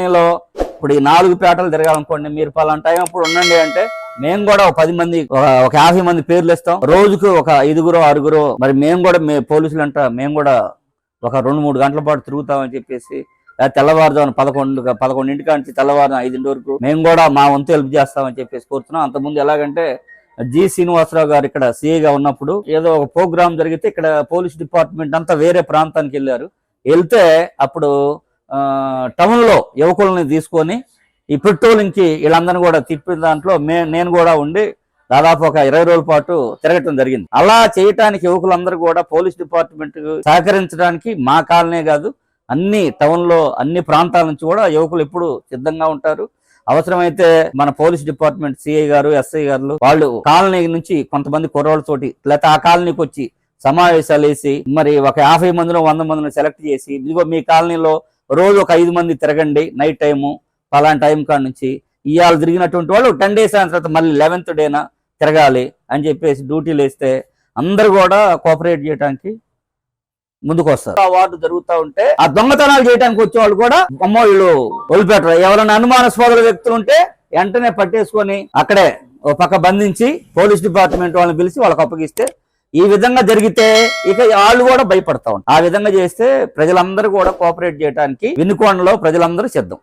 కాలనీలో ఇప్పుడు ఈ 4 పేటలు తిరగాలనుకోండి, మీరు పలానా టైం అప్పుడు ఉండండి అంటే మేము కూడా ఒక 10 మంది ఒక 50 మంది పేర్లు ఇస్తాం. రోజుకు ఒక 5గురో 6గురో, మరి మేము కూడా పోలీసులు అంట మేము కూడా ఒక 2-3 గంటల పాటు తిరుగుతామని చెప్పేసి, తెల్లవారుజామున 11 నుంచి తెల్లవారుజామున 5 వరకు మేము కూడా మా వంతు హెల్ప్ చేస్తామని చెప్పేసి కోరుతున్నాం. అంతకుముందు ఎలాగంటే జి శ్రీనివాసరావు గారు ఇక్కడ సిఐగా ఉన్నప్పుడు ఏదో ఒక ప్రోగ్రామ్ జరిగితే ఇక్కడ పోలీస్ డిపార్ట్మెంట్ అంతా వేరే ప్రాంతానికి వెళ్ళారు. వెళ్తే అప్పుడు టౌన్ లో యువకుల్ని తీసుకొని ఈ పెట్రోలింగ్ కి వీళ్ళందరినీ కూడా తిప్పిన దాంట్లో నేను కూడా ఉండి దాదాపు ఒక 20 రోజుల పాటు తిరగటం జరిగింది. అలా చేయటానికి యువకులందరూ కూడా పోలీస్ డిపార్ట్మెంట్ సహకరించడానికి మా కాలనీ కాదు, అన్ని టౌన్ లో అన్ని ప్రాంతాల నుంచి కూడా యువకులు ఎప్పుడు సిద్ధంగా ఉంటారు. అవసరమైతే మన పోలీస్ డిపార్ట్మెంట్ సిఐ గారు, ఎస్ఐ గారు వాళ్ళు కాలనీ నుంచి కొంతమంది కుర్రోళ్ళతోటి లేకపోతే ఆ కాలనీకి వచ్చి సమావేశాలు వేసి మరి ఒక 50 మందిలో 100 మందిని సెలెక్ట్ చేసి, ఇదిగో మీ కాలనీలో రోజు ఒక 5 మంది తిరగండి, నైట్ టైము పలానా టైం కాడ నుంచి ఇవాళ తిరిగినటువంటి వాళ్ళు 10 డేస్ అయిన తర్వాత మళ్ళీ 11th డేనా తిరగాలి అని చెప్పేసి డ్యూటీలు వేస్తే అందరు కూడా కోఆపరేట్ చేయడానికి ముందుకు వస్తారు. ఆ వార్డు జరుగుతూ ఉంటే ఆ దొంగతనాలు చేయడానికి వచ్చే వాళ్ళు కూడా అమ్మో వీళ్ళు వదిలిపెట్టరు. ఎవరైనా అనుమానాస్పద వ్యక్తులు ఉంటే వెంటనే పట్టేసుకొని అక్కడే ఒక పక్క బంధించి పోలీస్ డిపార్ట్మెంట్ వాళ్ళని పిలిచి వాళ్ళకి అప్పగిస్తే, ఈ విధంగా జరిగితే ఇక వాళ్ళు కూడా భయపడతా ఉంటారు. ఆ విధంగా చేస్తే ప్రజలందరూ కూడా కోఆపరేట్ చేయడానికి వినుకొండలో ప్రజలందరూ సిద్ధం.